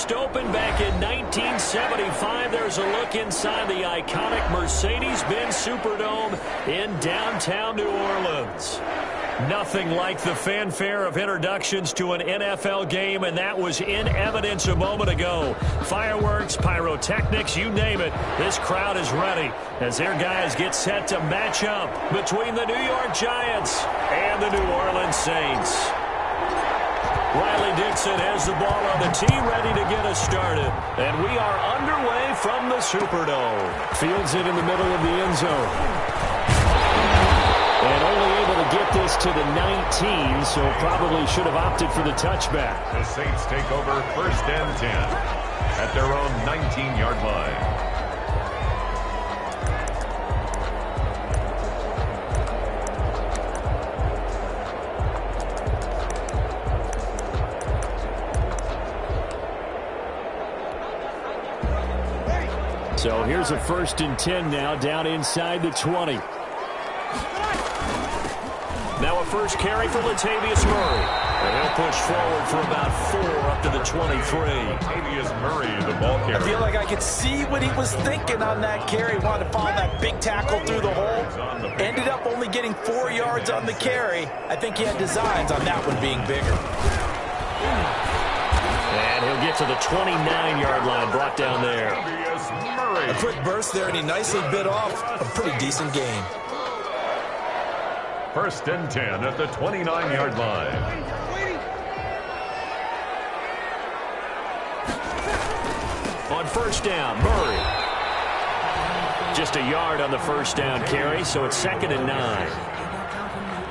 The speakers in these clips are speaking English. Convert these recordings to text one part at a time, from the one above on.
first opened back in 1975. There's a look inside the iconic Mercedes-Benz Superdome in downtown New Orleans. Nothing like the fanfare of introductions to an NFL game, and that was in evidence a moment ago. Fireworks, pyrotechnics, you name it. This crowd is ready as their guys get set to match up between the New York Giants and the New Orleans Saints. Riley Dixon has the ball on the tee, ready to get us started. And we are underway from the Superdome. Fields it in the middle of the end zone. And only able to get this to the 19, so probably should have opted for the touchback. The Saints take over first and 10 at their own 19-yard line. So here's a first and 10 now, down inside the 20. Now a first carry for Latavius Murray. And he'll push forward for about 4 up to the 23. Latavius Murray, the ball carrier. I feel like I could see what he was thinking on that carry. Wanted to find that big tackle through the hole. Ended up only getting 4 yards on the carry. I think he had designs on that one being bigger. And he'll get to the 29-yard line, brought down there. A quick burst there, and he nicely bit off a pretty decent gain. First and 10 at the 29-yard line. On first down, Murray. Just a yard on the first down carry, so it's 2nd and 9.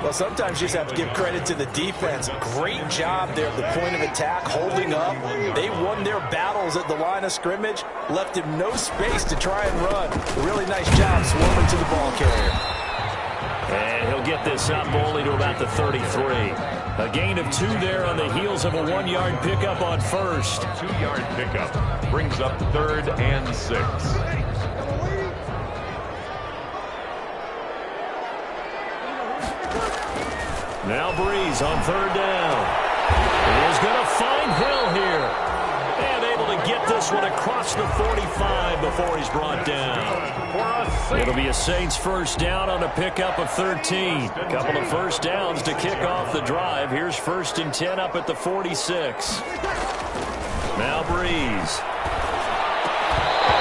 Well, sometimes you just have to give credit to the defense. Great job there at the point of attack, holding up. They won their battles at the line of scrimmage, left him no space to try and run. A really nice job swarming to the ball carrier. And he'll get this up only to about the 33. A gain of 2 there on the heels of a 1-yard pickup on first. 2-yard pickup brings up 3rd and 6. Now Breeze on 3rd down. He's going to find Hill here. And able to get this one across the 45 before he's brought down. It'll be a Saints first down on a pickup of 13. Couple of first downs to kick off the drive. Here's 1st and 10 up at the 46. Now Breeze.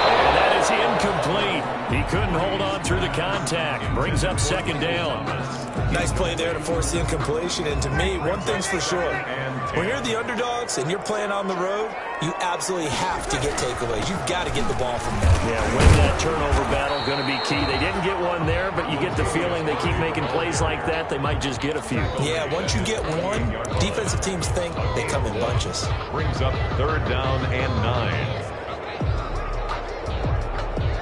And that is incomplete. He couldn't hold on through the contact. Brings up 2nd down. Nice play there to force the incompletion. And to me, one thing's for sure. When you're the underdogs and you're playing on the road, you absolutely have to get takeaways. You've got to get the ball from them. Yeah, win that turnover battle, going to be key. They didn't get one there, but you get the feeling they keep making plays like that, they might just get a few. Yeah, once you get one, defensive teams think they come in bunches. Brings up 3rd down and 9.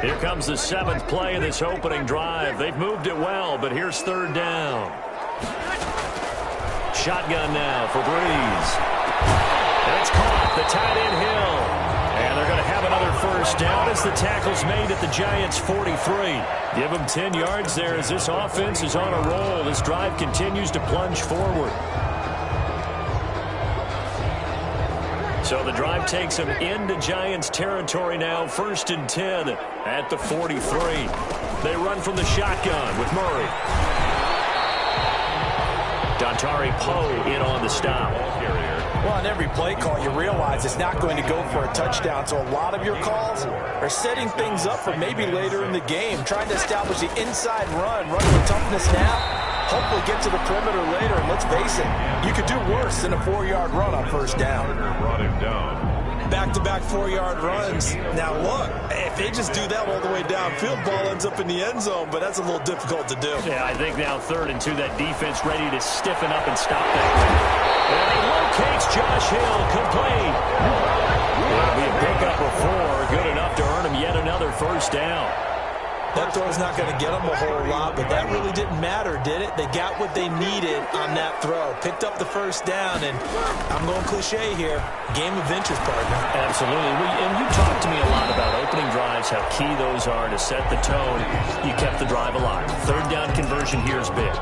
Here comes the 7th play of this opening drive. They've moved it well, but here's 3rd down. Shotgun now for Breeze. And it's caught, the tight end Hill. And they're going to have another first down as the tackle's made at the Giants' 43. Give them 10 yards there as this offense is on a roll. This drive continues to plunge forward. So the drive takes them into Giants territory now. 1st and 10 at the 43. They run from the shotgun with Murray. Dontari Poe in on the stop. Well, on every play call, you realize it's not going to go for a touchdown. So a lot of your calls are setting things up for maybe later in the game, trying to establish the inside run with toughness now. Hopefully get to the perimeter later, and let's face it, you could do worse than a 4-yard run on first down. Brought him down. Back-to-back 4-yard runs. Now look, if they just do that all the way downfield, ball ends up in the end zone, but that's a little difficult to do. Yeah, I think now 3rd and 2, that defense ready to stiffen up and stop that run. And he locates Josh Hill, complete. It'll be a pickup of 4, good enough to earn him yet another first down. That throw's not going to get them a whole lot, but that really didn't matter, did it? They got what they needed on that throw. Picked up the first down, and I'm going cliche here. Game of inches, partner. Absolutely. And you talked to me a lot about opening drives, how key those are to set the tone. You kept the drive alive. 3rd down conversion here is big.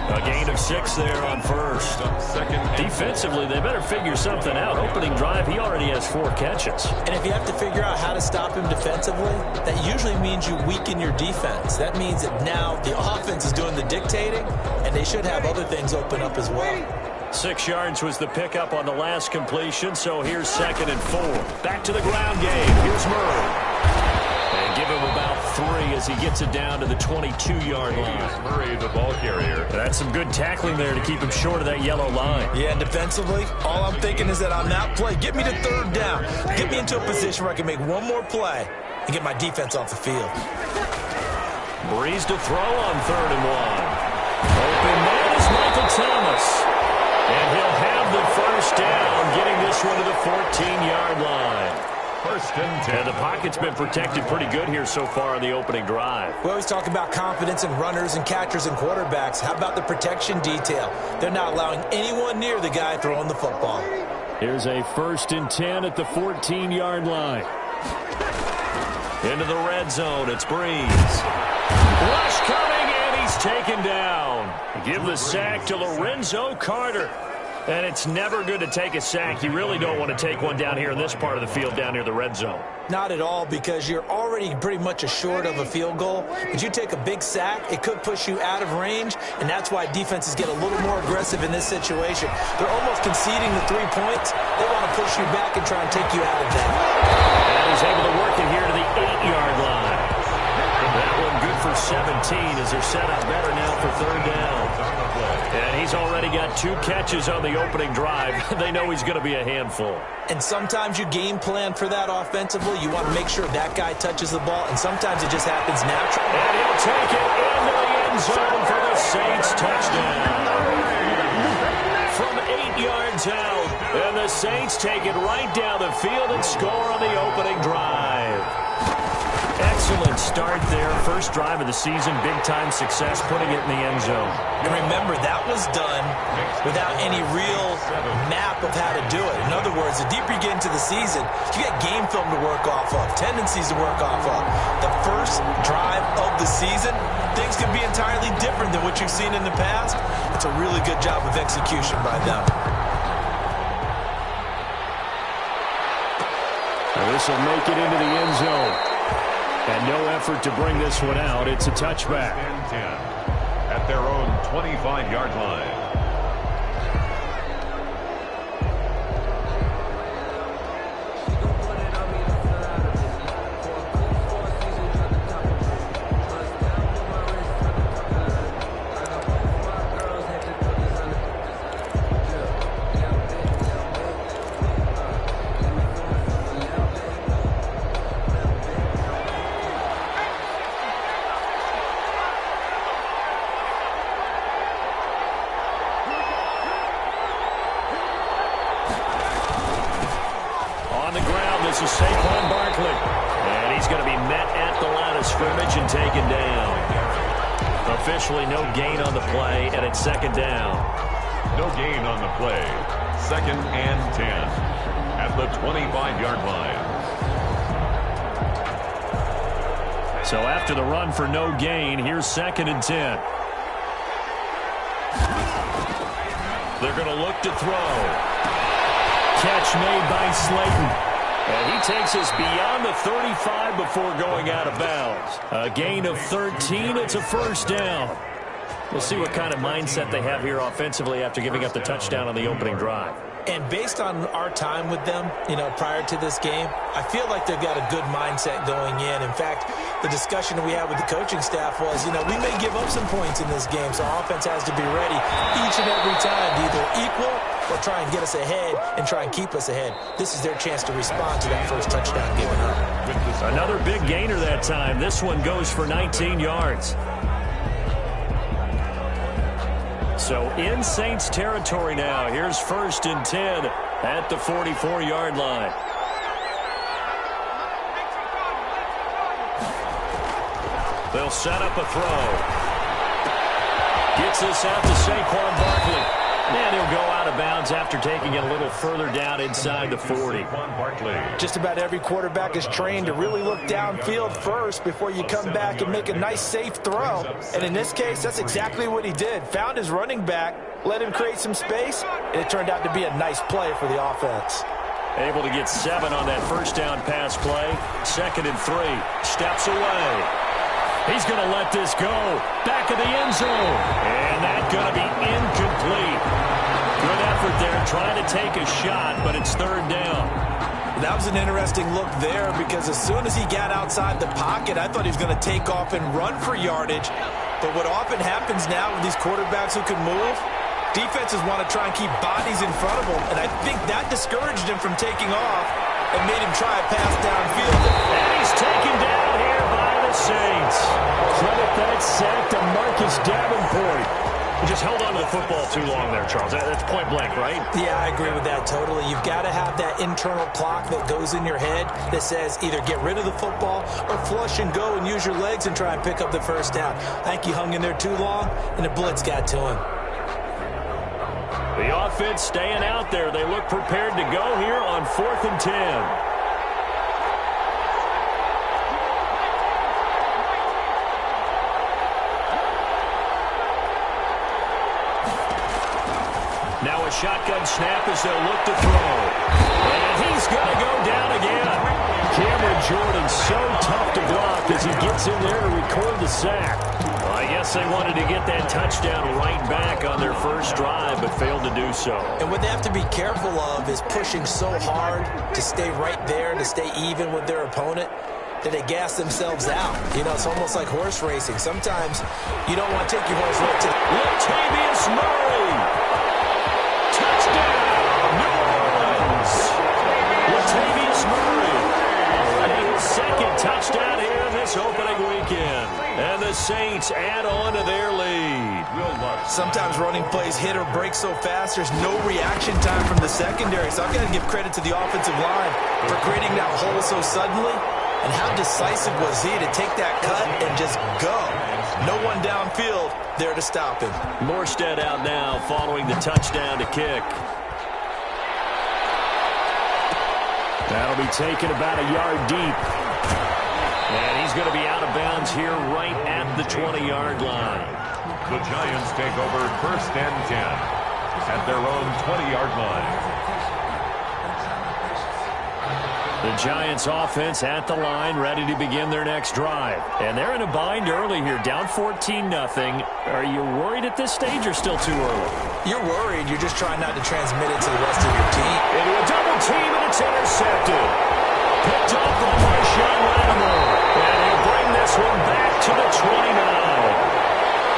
A gain of 6 there on first. Defensively, they better figure something out. Opening drive, he already has 4 catches. And if you have to figure out how to stop him defensively, that usually means you weaken your defense. That means that now the offense is doing the dictating, and they should have other things open up as well. 6 yards was the pickup on the last completion, so here's 2nd and 4. Back to the ground game. Here's Murray. And give him about 3 as he gets it down to the 22-yard line. Murray, the ball carrier. That's some good tackling there to keep him short of that yellow line. Yeah, and defensively, all I'm thinking is that on that play, get me to 3rd down. Get me into a position where I can make one more play and get my defense off the field. Breeze to throw on 3rd and 1. Open man is Michael Thomas. And he'll have the first down, getting this one to the 14-yard line. 1st and 10. And the pocket's been protected pretty good here so far on the opening drive. We always talk about confidence in runners and catchers and quarterbacks. How about the protection detail? They're not allowing anyone near the guy throwing the football. Here's a 1st and 10 at the 14-yard line. Into the red zone, it's Breeze. Rush coming, and he's taken down. Give the sack to Lorenzo Carter. And it's never good to take a sack. You really don't want to take one down here in this part of the field, down near the red zone. Not at all, because you're already pretty much assured of a field goal. But you take a big sack, it could push you out of range, and that's why defenses get a little more aggressive in this situation. They're almost conceding the 3 points. They want to push you back and try and take you out of that. And he's able to work it here to the 8-yard line. That one good for 17 as they're set up better now for 3rd down. And he's already got 2 catches on the opening drive. They know he's going to be a handful. And sometimes you game plan for that offensively. You want to make sure that guy touches the ball, and sometimes it just happens naturally. And he'll take it into the end zone for the Saints touchdown. From 8 yards out, and the Saints take it right down the field and score on the opening drive. Excellent start there. First drive of the season, big-time success, putting it in the end zone. And remember, that was done without any real map of how to do it. In other words, the deeper you get into the season, you got game film to work off of, tendencies to work off of. The first drive of the season, things can be entirely different than what you've seen in the past. It's a really good job of execution by them. This will make it into the end zone. And no effort to bring this one out. It's a touchback. 10 at their own 25-yard line. This is Saquon Barkley. And he's going to be met at the line of scrimmage and taken down. Officially no gain on the play, and it's 2nd down. No gain on the play. 2nd and 10 at the 25-yard line. So after the run for no gain, here's 2nd and 10. They're going to look to throw. Catch made by Slayton. And he takes us beyond the 35 before going out of bounds. A gain of 13. It's a 1st down. We'll see what kind of mindset they have here offensively after giving up the touchdown on the opening drive. And based on our time with them, prior to this game, I feel like they've got a good mindset going in. In fact, the discussion we had with the coaching staff was, we may give up some points in this game, so our offense has to be ready each and every time to either equal or try and get us ahead and try and keep us ahead. This is their chance to respond to that first touchdown given up. Another big gainer that time. This one goes for 19 yards. So in Saints territory now. Here's 1st and 10 at the 44-yard line. They'll set up a throw. Gets this out to Saquon Barkley. And he'll go out of bounds after taking it a little further down inside the 40. Just about every quarterback is trained to really look downfield first before you come back and make a nice, safe throw. And in this case, that's exactly what he did. Found his running back, let him create some space, and it turned out to be a nice play for the offense. Able to get 7 on that first down pass play. 2nd and 3. Steps away. He's going to let this go. Back of the end zone. And that's going to be incomplete. Good effort there trying to take a shot, but it's 3rd down. That was an interesting look there because as soon as he got outside the pocket, I thought he was going to take off and run for yardage. But what often happens now with these quarterbacks who can move, defenses want to try and keep bodies in front of them, and I think that discouraged him from taking off and made him try a pass downfield. And he's taken down here by the Saints. Credit that sack to Marcus Davenport. He just held on to the football too long there, Charles. That's point blank, right? Yeah, I agree with that totally. You've got to have that internal clock that goes in your head that says either get rid of the football or flush and go and use your legs and try and pick up the first down. I think he hung in there too long, and the blitz got to him. The offense staying out there. They look prepared to go here on 4th and 10. Now a shotgun snap as they'll look to throw. And he's going to go down again. Cameron Jordan so tough to block as he gets in there to record the sack. Well, I guess they wanted to get that touchdown right back on their first drive, but failed to do so. And what they have to be careful of is pushing so hard to stay right there, to stay even with their opponent, that they gas themselves out. You know, it's almost like horse racing. Sometimes you don't want to take your horse right to Latavius Murray. Touchdown, New Orleans. Latavius Murray. Already his 2nd touchdown here this opening weekend. And the Saints add on to their lead. Sometimes running plays hit or break so fast, there's no reaction time from the secondary. So I've got to give credit to the offensive line for creating that hole so suddenly. And how decisive was he to take that cut and just go? No one downfield there to stop him. Morstead out now following the touchdown to kick. That'll be taken about a yard deep. And he's going to be out of bounds here right at the 20-yard line. The Giants take over 1st and 10 at their own 20-yard line. The Giants offense at the line, ready to begin their next drive. And they're in a bind early here, down 14-0. Are you worried at this stage or still too early? You're worried. You're just trying not to transmit it to the rest of your team. Into a double team, and it's intercepted. Picked off by Marshawn Lattimore. And he'll bring this one back to the 29.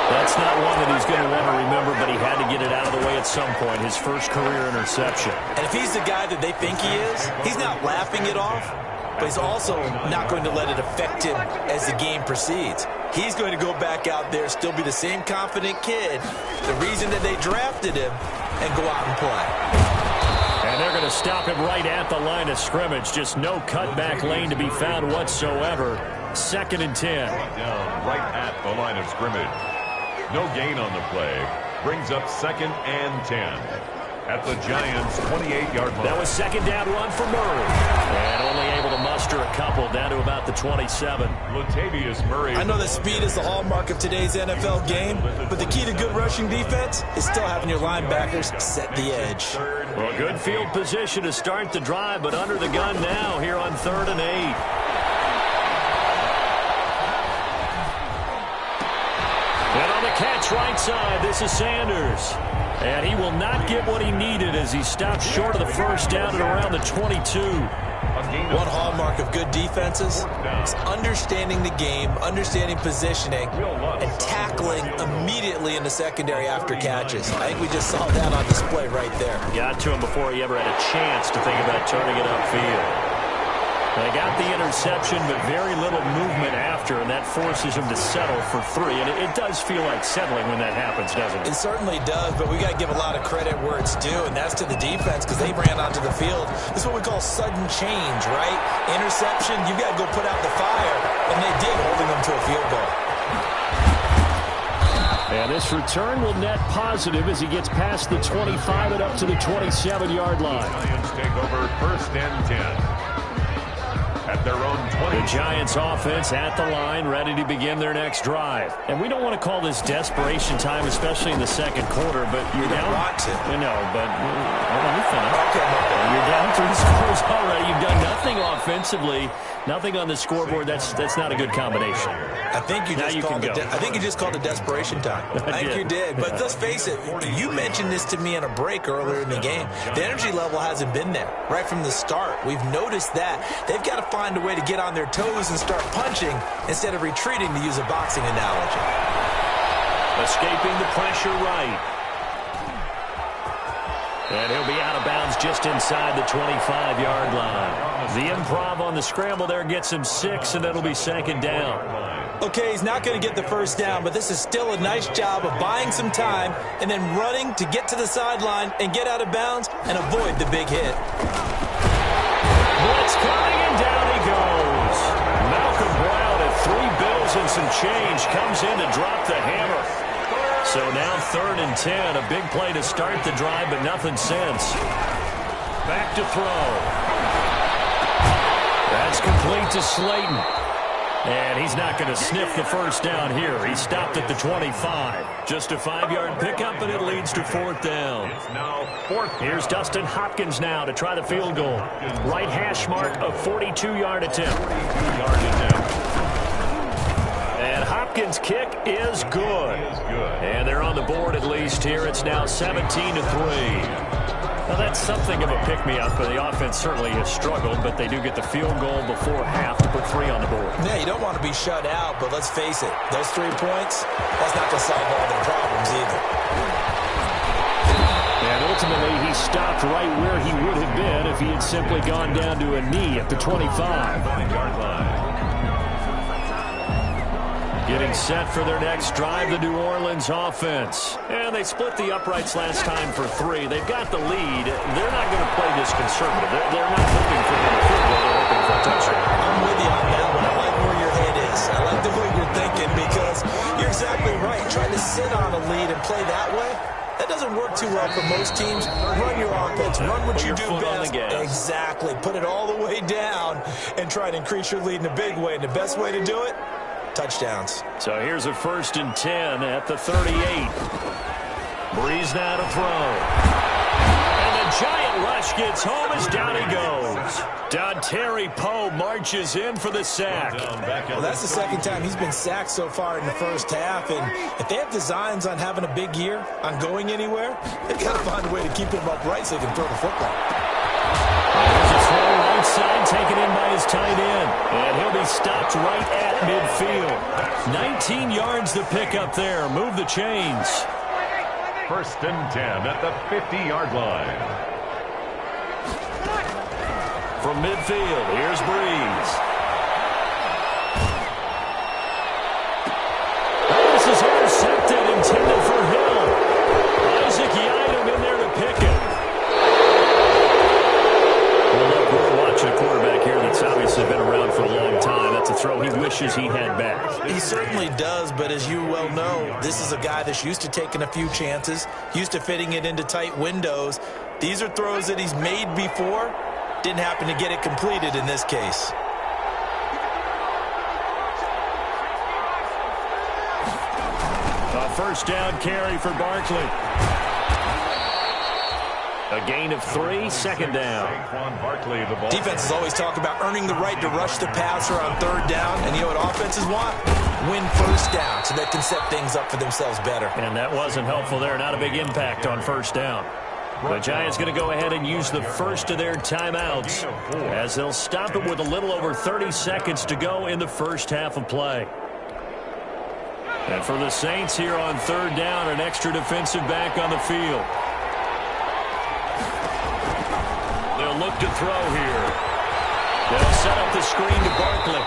That's not one that he's going to want to remember, but he had to get it out of the way at some point, his first career interception. And if he's the guy that they think he is, he's not laughing it off, but he's also not going to let it affect him as the game proceeds. He's going to go back out there, still be the same confident kid, the reason that they drafted him, and go out and play. And they're going to stop him right at the line of scrimmage. Just no cutback lane to be found whatsoever. 2nd and 10. Down right at the line of scrimmage. No gain on the play. Brings up 2nd and 10 at the Giants' 28-yard line. That was 2nd down run for Murray. And only able to muster a couple down to about the 27. Latavius Murray. I know that speed is the hallmark of today's NFL game, but the key to good rushing defense is still having your linebackers set the edge. Well, good field position to start the drive, but under the gun now here on 3rd and 8. And on the catch right side, this is Sanders. And he will not get what he needed as he stops short of the first down at around the 22. One hallmark of good defenses is understanding the game, understanding positioning, and tackling immediately in the secondary after catches. I think we just saw that on display right there. Got to him before he ever had a chance to think about turning it upfield. They got the interception, but very little movement after, and that forces him to settle for 3. And it does feel like settling when that happens, doesn't it? It certainly does, but we got to give a lot of credit where it's due, and that's to the defense because they ran onto the field. This is what we call sudden change, right? Interception, you've got to go put out the fire, and they did, holding them to a field goal. And this return will net positive as he gets past the 25 and up to the 27-yard line. The Giants take over 1st and 10. At their own 20. The Giants offense at the line, ready to begin their next drive. And we don't want to call this desperation time, especially in the second quarter, but you're down. Want to. No, but let me finish. Okay. You're down 3 scores already. You've done nothing offensively, nothing on the scoreboard. That's not a good combination. I think you just called it desperation time. I think you did. But let's face it, you mentioned this to me in a break earlier in the game. The energy level hasn't been there right from the start. We've noticed that. They've got to find a way to get on their toes and start punching instead of retreating, to use a boxing analogy. Escaping the pressure right. And he'll be out of bounds just inside the 25-yard line. The improv on the scramble there gets him 6, and it'll be 2nd down. Okay, he's not going to get the first down, but this is still a nice job of buying some time and then running to get to the sideline and get out of bounds and avoid the big hit. Blitz coming, and down he goes. Malcolm Brown at 3 bills and some change comes in to drop the hammer. So now 3rd and 10, a big play to start the drive, but nothing since. Back to throw. That's complete to Slayton. And he's not going to sniff the first down here. He stopped at the 25. Just a 5-yard pickup, and it leads to 4th down. It's now 4th. Here's Dustin Hopkins now to try the field goal. Right hash mark, a 42-yard attempt. 42-yard attempt. And Hopkins' kick is good. And they're on the board at least here. It's now 17-3. Well, that's something of a pick-me-up, but the offense certainly has struggled, but they do get the field goal before half to put 3 on the board. Yeah, you don't want to be shut out, but let's face it, those 3 points, that's not going to solve all their problems either. And ultimately, he stopped right where he would have been if he had simply gone down to a knee at the 25. 9-yard line. Getting set for their next drive, the New Orleans offense. And they split the uprights last time for 3. They've got the lead. They're not going to play this conservative. They're not hoping for the field goal. They're hoping for a touchdown. I'm with you on that one. I like where your head is. I like the way you're thinking because you're exactly right. Trying to sit on a lead and play that way, that doesn't work too well for most teams. Run your offense. Run what you do best. Exactly. Put it all the way down and try to increase your lead in a big way. And the best way to do it, touchdowns. So here's a 1st and 10 at the 38. Breeze now to throw. And the giant rush gets home as down he goes. Dontari Poe marches in for the sack. Well, that's the 2nd time he's been sacked so far in the first half. And if they have designs on having a big year, on going anywhere, they've got to find a way to keep him upright so they can throw the football. There's a throw right side taken in by his tight end. And he'll be stopped right at midfield. 19 yards the pick up there. Move the chains. 1st and 10 at the 50-yard line. From midfield, here's Breeze. This is intercepted, intended for Hill. Isaac Yiadom in there to pick it. Well, look, we're watching a quarterback here that's obviously been around for a long time. That's a throw he wishes he had back. He certainly does, but as you well know, this is a guy that's used to taking a few chances, used to fitting it into tight windows. These are throws that he's made before. Didn't happen to get it completed in this case. A 1st down carry for Barkley. A gain of 3, 2nd down. Saquon Barkley, the ball. Defenses always talk about earning the right to rush the passer on 3rd down, and you know what offenses want? Win 1st down so they can set things up for themselves better. And that wasn't helpful there. Not a big impact on 1st down. The Giants going to go ahead and use the first of their timeouts as they'll stop it with a little over 30 seconds to go in the first half of play. And for the Saints here on 3rd down, an extra defensive back on the field. They'll look to throw here. They'll set up the screen to Barkley.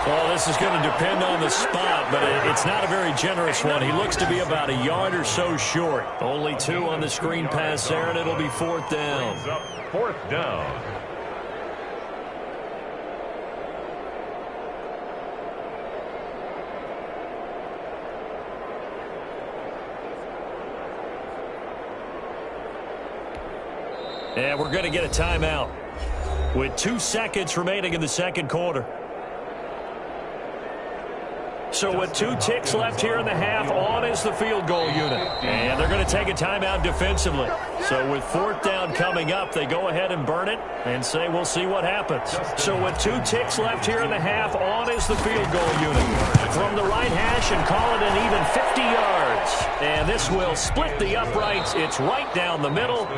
Well, this is going to depend on the spot, but it's not a very generous one. He looks to be about a yard or so short. Only 2 on the screen pass there, and it'll be 4th down. 4th down. And we're going to get a timeout with 2 seconds remaining in the second quarter. So with 2 ticks left here in the half, on is the field goal unit. And they're going to take a timeout defensively. So with 4th down coming up, they go ahead and burn it and say we'll see what happens. So with 2 ticks left here in the half, on is the field goal unit. From the right hash and call it an even 50 yards. And this will split the uprights. It's right down the middle.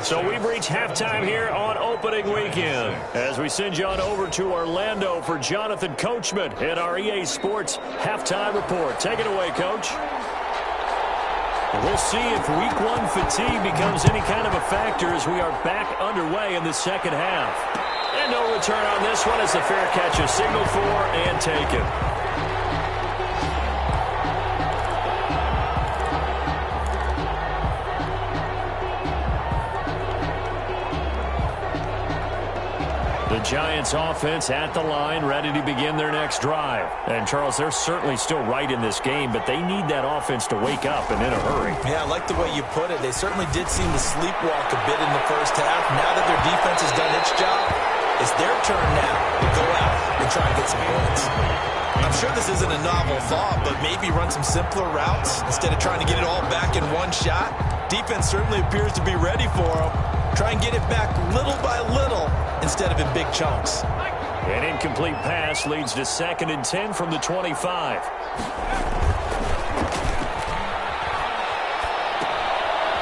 So we've reached halftime here on opening weekend. As we send you on over to Orlando for Jonathan Coachman at our EA Sports Halftime Report. Take it away, Coach. We'll see if Week 1 fatigue becomes any kind of a factor as we are back underway in the second half. And no return on this one as the fair catch is signaled for and taken. The Giants offense at the line, ready to begin their next drive. And, Charles, they're certainly still right in this game, but they need that offense to wake up and in a hurry. Yeah, I like the way you put it. They certainly did seem to sleepwalk a bit in the first half. Now that their defense has done its job, it's their turn now to go out and try and get some points. I'm sure this isn't a novel thought, but maybe run some simpler routes instead of trying to get it all back in one shot. Defense certainly appears to be ready for them. Try and get it back little by little instead of in big chunks. An incomplete pass leads to 2nd and 10 from the 25.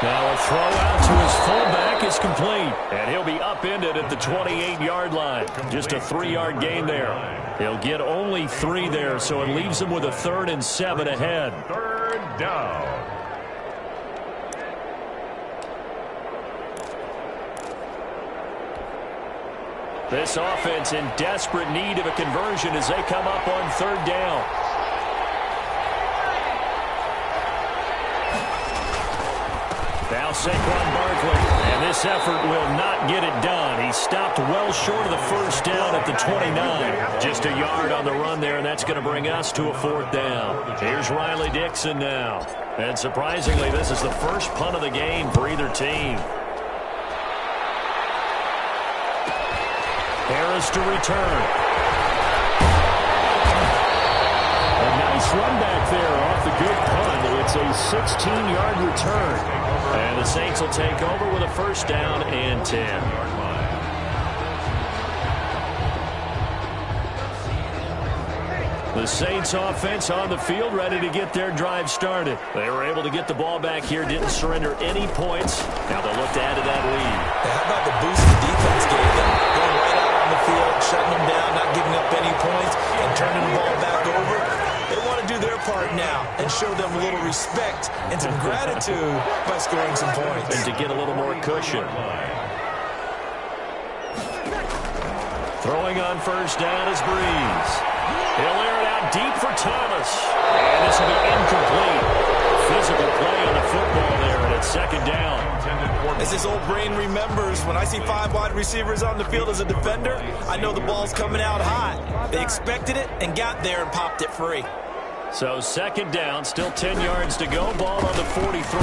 Now a throw out to his fullback is complete. And he'll be upended at the 28-yard line. Just a 3-yard gain there. He'll get only 3 there, so it leaves him with a 3rd and 7 ahead. 3rd down. This offense in desperate need of a conversion as they come up on 3rd down. Now Saquon Barkley, and this effort will not get it done. He stopped well short of the 1st down at the 29. Just a yard on the run there, and that's going to bring us to a 4th down. Here's Riley Dixon now. And surprisingly, this is the first punt of the game for either team. Harris to return. A nice run back there off the good punt. It's a 16-yard return. And the Saints will take over with a 1st down and 10. The Saints offense on the field ready to get their drive started. They were able to get the ball back here, didn't surrender any points. Now they'll look to add to that lead. How about the boost the defense gave them? Going right out on the field, shutting them down, not giving up any points, and turning the ball back over. They want to do their part now and show them a little respect and some gratitude by scoring some points. And to get a little more cushion. Throwing on 1st down is Breeze. He'll air it out deep for Thomas. And this will be incomplete. Physical play on the football there, and it's 2nd down. As his old brain remembers, when I see 5 wide receivers on the field as a defender, I know the ball's coming out hot. They expected it and got there and popped it free. So 2nd down, still 10 yards to go. Ball on the 43.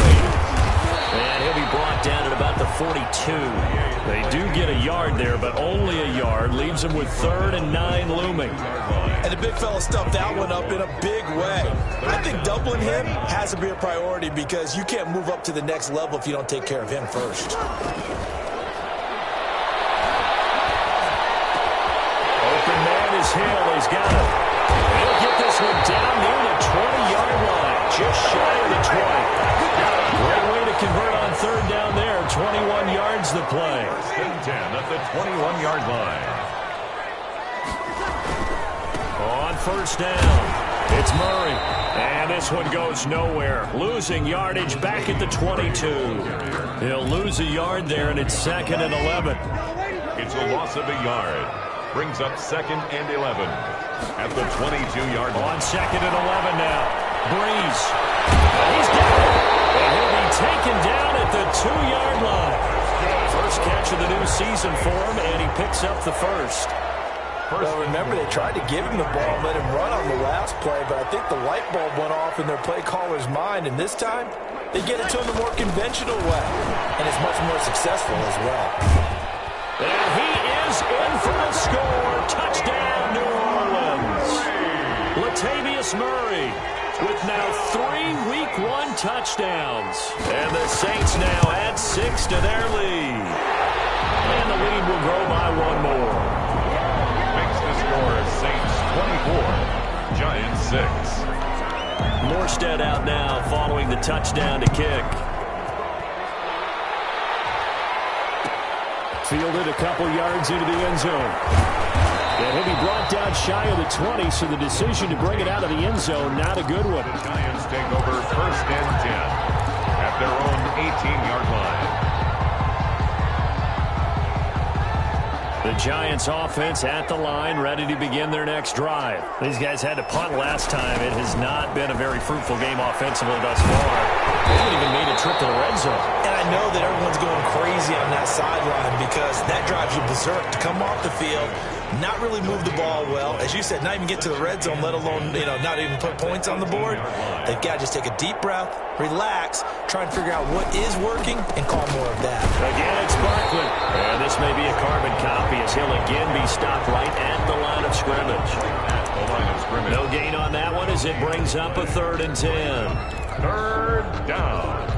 And he'll be brought down at about the 42. They do get a yard there, but only a yard. Leaves him with 3rd and 9 looming. And the big fella stuffed that one up in a big way. I think doubling him has to be a priority because you can't move up to the next level if you don't take care of him first. Open man is Hill. He's got it. He'll get this one down near the 20-yard line. Just shy of the 20. Great way to convert on 3rd down there. 21 yards the play. 10 at the 21-yard line. On 1st down, it's Murray. And this one goes nowhere. Losing yardage back at the 22. He'll lose a yard there, and it's 2nd and 11. It's a loss of a yard. Brings up 2nd and 11 at the 22-yard line. On 2nd and 11 now. Breeze. He's got it. And he'll be taken down at the 2-yard line. First catch of the new season for him, and he picks up the 1st. Well, remember, they tried to give him the ball and let him run on the last play, but I think the light bulb went off in their play caller's mind, and this time, They get it to him the more conventional way, and it's much more successful as well. And he is in for the score. Touchdown, New Orleans. Latavius Murray with now 3 Week 1 touchdowns. And the Saints now add 6 to their lead. And the lead will grow by 1 more. Makes the score Saints 24, Giants 6. Morstead out now following the touchdown to kick. Fielded a couple yards into the end zone. And he'll be brought down shy of the 20, so the decision to bring it out of the end zone, not a good one. The Giants take over 1st and 10 at their own 18-yard line. The Giants offense at the line, ready to begin their next drive. These guys had to punt last time. It has not been a very fruitful game offensively thus far. They haven't even made a trip to the red zone. And I know that everyone's going crazy on that sideline because that drives you berserk to come off the field, not really move the ball well. As you said, not even get to the red zone, let alone, not even put points on the board. They've got to just take a deep breath, relax, try and figure out what is working, and call more of that. Again, it's Barkley. And this may be a carbon copy as he'll again be stopped right at the line of scrimmage. No gain on that one as it brings up a 3rd and 10. 3rd down.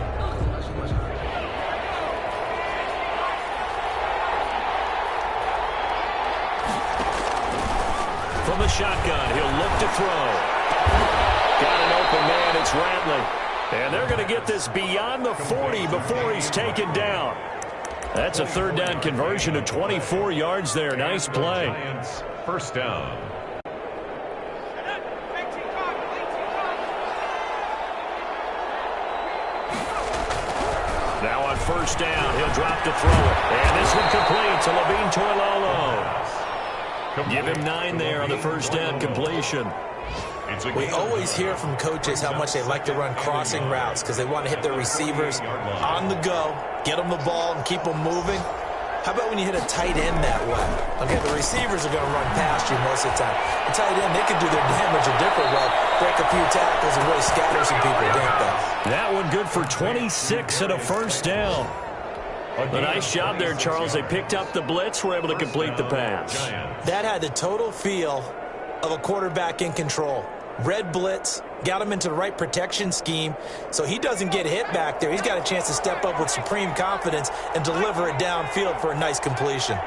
From the shotgun, he'll look to throw. Got an open man, it's Ratley. And they're going to get this beyond the 40 before he's taken down. That's a 3rd down conversion of 24 yards there. Nice play. Giants 1st down. Now on 1st down, he'll drop to throw it. And this one complete to Levine Toilolo. Give him 9 there on the 1st down completion. We always hear from coaches how much they like to run crossing routes because they want to hit their receivers on the go, get them the ball, and keep them moving. How about when you hit a tight end that way? Okay, the receivers are going to run past you most of the time. The tight end, they can do their damage a different way, break a few tackles and really scatter some people, can't they? That one good for 26 and a 1st down. A nice job there, Charles. They picked up the blitz, were able to complete the pass. That had the total feel of a quarterback in control. Red blitz, got him into the right protection scheme, so he doesn't get hit back there. He's got a chance to step up with supreme confidence and deliver it downfield for a nice completion.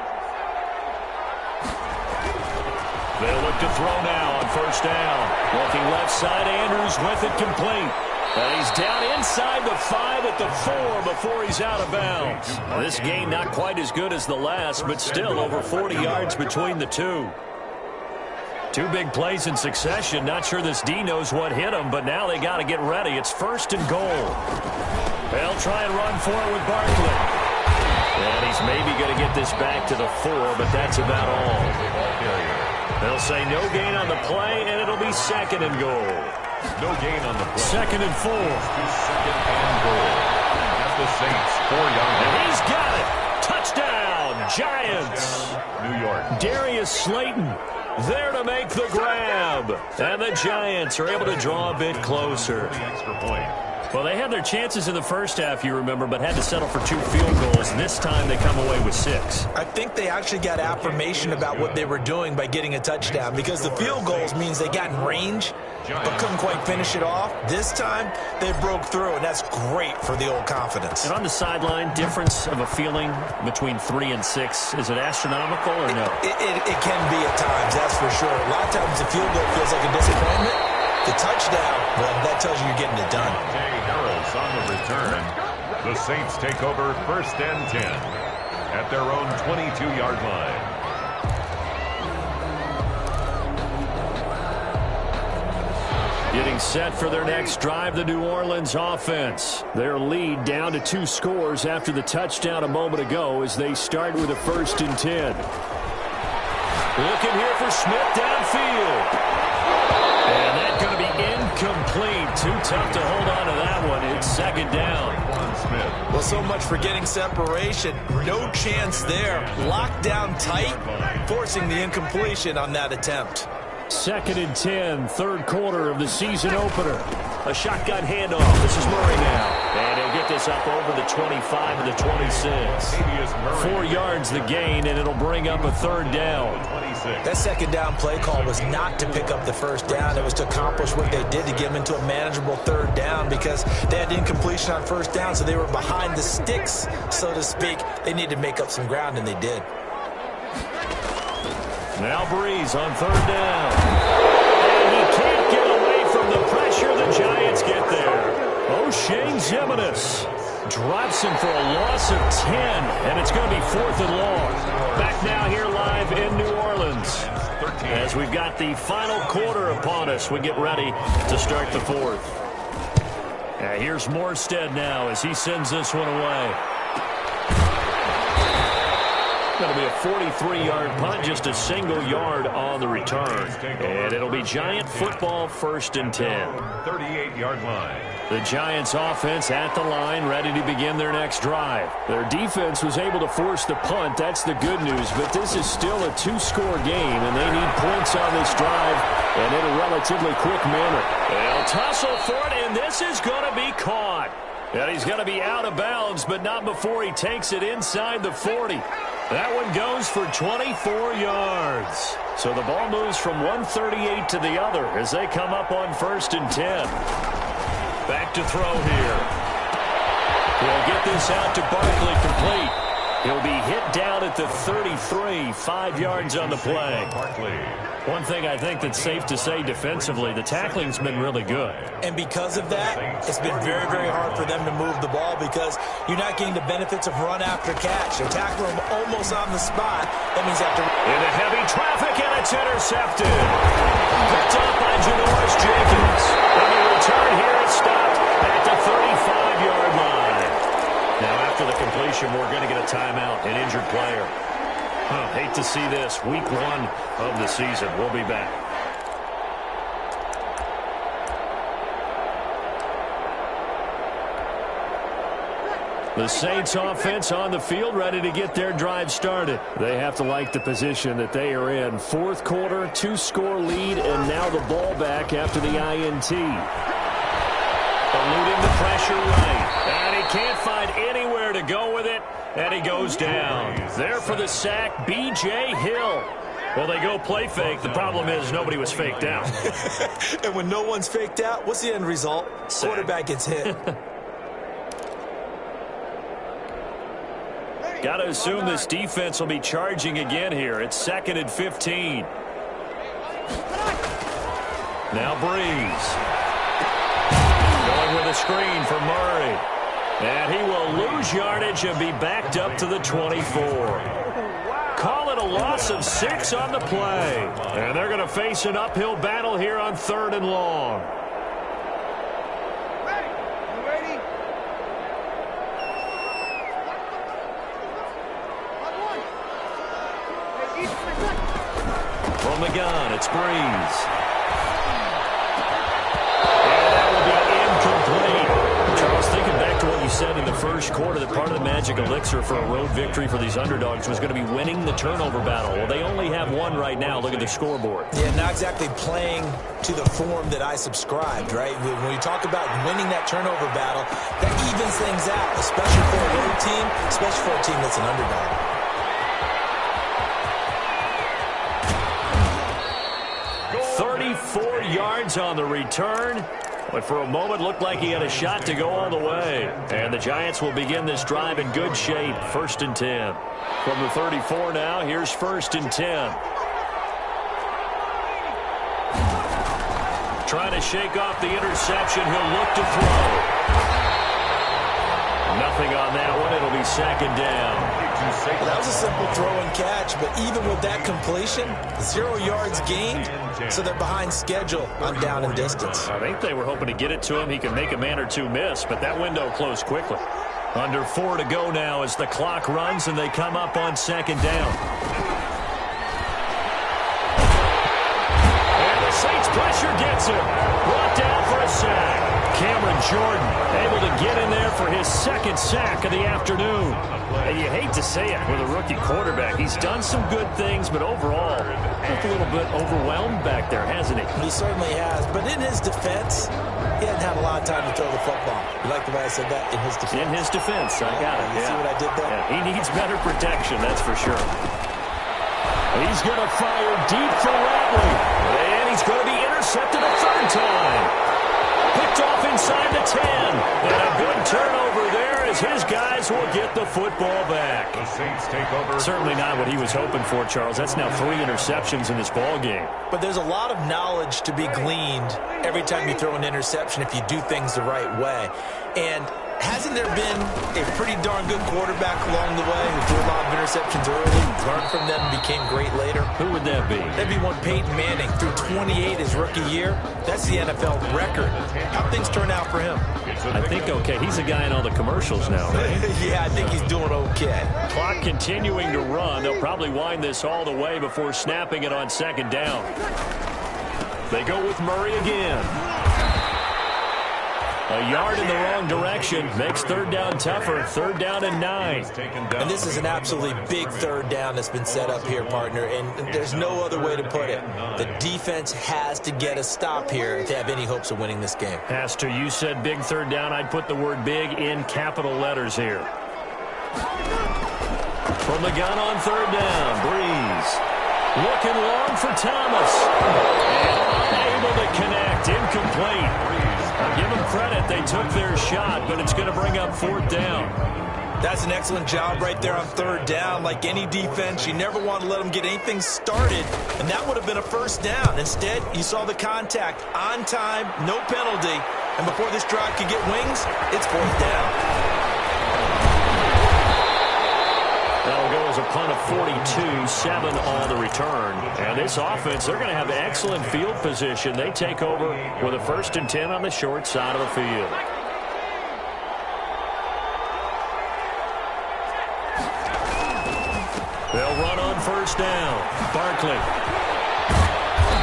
They'll look to throw now on 1st down. Looking left side, Andrews with it complete. And he's down inside the 5 at the 4 before he's out of bounds. This game not quite as good as the last, but still over 40 yards between the two. 2 big plays in succession. Not sure this D knows what hit him, but now they got to get ready. It's 1st and goal. They'll try and run for it with Barkley. And he's maybe going to get this back to the 4, but that's about all. They'll say no gain on the play, and it'll be 2nd and goal. No gain on the play. 2nd and 4. 2nd and goal. At the Saints 4-yard line. And he's got it. Touchdown, Giants. New York. Darius Slayton there to make the grab. And the Giants are able to draw a bit closer. Extra point. Well, they had their chances in the first half, you remember, but had to settle for 2 field goals. This time they come away with 6. I think they actually got affirmation about what they were doing by getting a touchdown because the field goals means they got in range but couldn't quite finish it off. This time they broke through, and that's great for the old confidence. And on the sideline, difference of a feeling between 3 and 6, is it astronomical or no? It can be at times, that's for sure. A lot of times the field goal feels like a disappointment. The touchdown, well, that tells you you're getting it done. Harris on the return. The Saints take over 1st and 10 at their own 22-yard line. Getting set for their next drive, the New Orleans offense. Their lead down to 2 scores after the touchdown a moment ago as they start with a 1st and 10. Looking here for Smith downfield. And that's going to be incomplete. Too tough to hold on to that one. It's 2nd down. Smith. Well, so much for getting separation. No chance there. Locked down tight, forcing the incompletion on that attempt. 2nd and 10, third quarter of the season opener. A shotgun handoff. This is Murray now. And he'll get this up over the 25 and the 26. 4 yards the gain, and it'll bring up a third down. That second down play call was not to pick up the first down. It was to accomplish what they did to get them into a manageable third down because they had incompletion on first down, so they were behind the sticks, so to speak. They needed to make up some ground, and they did. Now Breeze on third down. And he can't get away from the pressure. The Giants get there. O'Shane Ximines drops him for a loss of 10, and it's going to be 4th and long. Back now here live in New Orleans as we've got the final quarter upon us. We get ready to start the 4th. Here's Morstead now as he sends this one away. Going to be a 43-yard punt, just a single yard on the return. And it'll be Giant football, 1st and 10. 38-yard line. The Giants offense at the line, ready to begin their next drive. Their defense was able to force the punt. That's the good news. But this is still a 2-score game, and they need points on this drive and in a relatively quick manner. They'll tussle for it, and this is going to be caught. And he's going to be out of bounds, but not before he takes it inside the 40. That one goes for 24 yards. So the ball moves from 138 to the other as they come up on 1st and 10. Back to throw here. He'll get this out to Barkley complete. He'll be hit down at the 33, 5 yards on the play. One thing I think that's safe to say defensively, the tackling's been really good. And because of that, it's been very, very hard for them to move the ball because you're not getting the benefits of run after catch. They tackle him almost on the spot. That means after... Into heavy traffic, and it's intercepted. Picked up by Janoris Jenkins. And the return here is stopped at the 35-yard line. Now, after the completion, we're going to get a timeout, an injured player. Hate to see this. Week 1 of the season. We'll be back. The Saints offense on the field, ready to get their drive started. They have to like the position that they are in. 4th quarter, 2-score lead, and now the ball back after the INT. Eluding the pressure right. And he can't find anywhere to go with it. And he goes down. There for the sack, B.J. Hill. Well, they go play fake. The problem is nobody was faked out. And when no one's faked out, what's the end result? Sack. Quarterback gets hit. Got to assume this defense will be charging again here. It's 2nd and 15. Now Breeze. Going with a screen for Murray. And he will lose yardage and be backed up to the 24. Call it a loss of 6 on the play. And they're going to face an uphill battle here on 3rd and long. From the gun, it's Breeze. Said in the first quarter that part of the magic elixir for a road victory for these underdogs was going to be winning the turnover battle. Well, they only have one right now. Look at the scoreboard. Yeah, not exactly playing to the form that I subscribed, right? When you talk about winning that turnover battle, that evens things out, especially for a road team, especially for a team that's an underdog. 34 yards on the return. But for a moment, looked like he had a shot to go all the way. And the Giants will begin this drive in good shape. 1st and 10. From the 34 now, here's 1st and 10. Trying to shake off the interception. He'll look to throw. Nothing on that one. It'll be 2nd down. Well, that was a simple throw and catch, but even with that completion, 0 yards gained, so they're behind schedule on down and distance. I think they were hoping to get it to him. He could make a man or two miss, but that window closed quickly. Under 4 to go now as the clock runs and they come up on 2nd down. And the Saints pressure gets him. Brought down for a sack. Cameron Jordan able to get in there for his second sack of the afternoon. And you hate to say it with a rookie quarterback. He's done some good things, but overall, looked a little bit overwhelmed back there, hasn't he? He certainly has. But in his defense, he hadn't had a lot of time to throw the football. You like the way I said that? In his defense. In his defense, I got it. You see what I did there? Yeah, he needs better protection, that's for sure. He's going to fire deep for Ratley. And he's going to be intercepted a third time. Picked off inside the 10. And a good turnover there as his guys will get the football back. The Saints take over. Certainly not what he was hoping for, Charles. That's now 3 interceptions in this ball game. But there's a lot of knowledge to be gleaned every time you throw an interception if you do things the right way. And hasn't there been a pretty darn good quarterback along the way who threw a lot of interceptions early, learned from them, and became great later? Who would that be? That'd be one Peyton Manning. Threw 28 his rookie year. That's the NFL record. How things turn out for him? I think okay. He's a guy in all the commercials now, right? Yeah, I think he's doing okay. Clock continuing to run. They'll probably wind this all the way before snapping it on second down. They go with Murray again. A yard in the wrong direction makes third down tougher. 3rd down and 9. And this is an absolutely big third down that's been set up here, partner, and there's no other way to put it. The defense has to get a stop here if they have any hopes of winning this game. Has to. You said big third down. I'd put the word big in capital letters here. From the gun on 3rd down, Breeze. Looking long for Thomas. And unable to connect. Incomplete. I'll give them credit. They took their shot, but it's going to bring up 4th down. That's an excellent job right there on 3rd down. Like any defense, you never want to let them get anything started, and that would have been a 1st down. Instead, you saw the contact on time, no penalty, and before this drive could get wings, it's 4th down. That'll go as a punt of 42, 7 on the return. And this offense, they're going to have excellent field position. They take over with a 1st and 10 on the short side of the field. They'll run on 1st down. Barkley.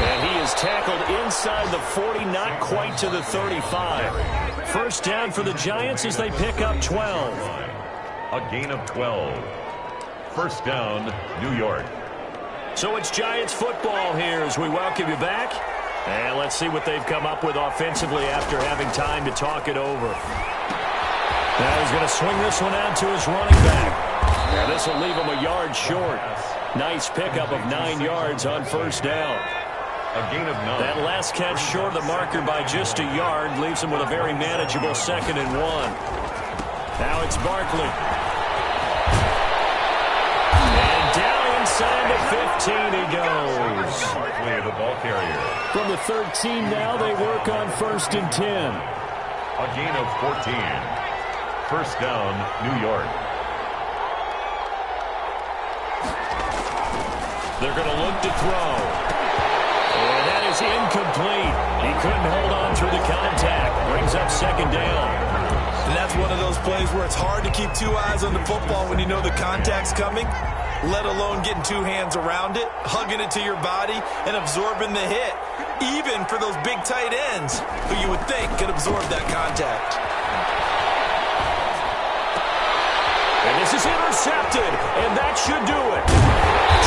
And he is tackled inside the 40, not quite to the 35. 1st down for the Giants as they pick up 12. A gain of 12. 1st down, New York. So it's Giants football here as we welcome you back. And let's see what they've come up with offensively after having time to talk it over. Now he's going to swing this one out to his running back. And this will leave him a yard short. Nice pickup of 9 yards on 1st down. A gain of 9. That last catch short of the marker by just a yard leaves him with a very manageable 2nd and 1. Now it's Barkley. Inside the 15 he goes. Barkley, the ball carrier. From the 13 now, they work on 1st and 10. A gain of 14. 1st down, New York. They're going to look to throw. And that is incomplete. He couldn't hold on through the contact. Brings up 2nd down. And that's one of those plays where it's hard to keep 2 eyes on the football when you know the contact's coming, let alone getting 2 hands around it, hugging it to your body, and absorbing the hit, even for those big tight ends who you would think could absorb that contact. And this is intercepted, and that should do it.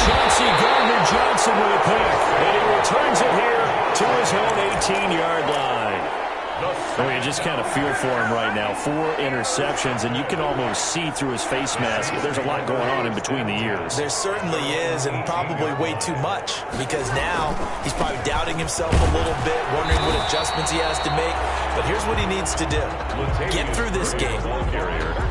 Chauncey Gardner-Johnson with a pick, and he returns it here to his own 18-yard line. Oh, you just kind of feel for him right now. 4 interceptions, and you can almost see through his face mask. There's a lot going on in between the ears. There certainly is, and probably way too much, because now he's probably doubting himself a little bit, wondering what adjustments he has to make. But here's what he needs to do. Get through this game.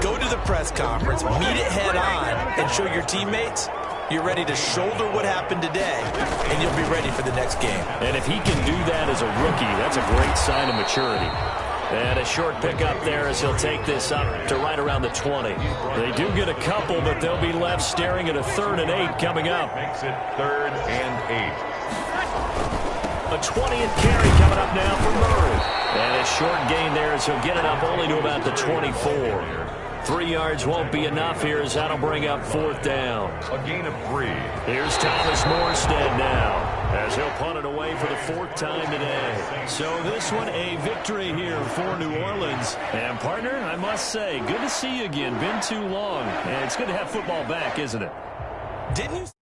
Go to the press conference, meet it head on, and show your teammates you're ready to shoulder what happened today, and you'll be ready for the next game. And if he can do that as a rookie, that's a great sign of maturity. And a short pickup there as he'll take this up to right around the 20. They do get a couple, but they'll be left staring at a 3rd and 8 coming up. Makes it 3rd and 8. A 20th carry coming up now for Murray. And a short gain there as he'll get it up only to about the 24. 3 yards won't be enough here as that'll bring up 4th down. A gain of 3. Here's Thomas Morstead now. as he'll punt it away for the 4th time today. So this one a victory here for New Orleans. And, partner, I must say, good to see you again. Been too long. And it's good to have football back, isn't it? Didn't you?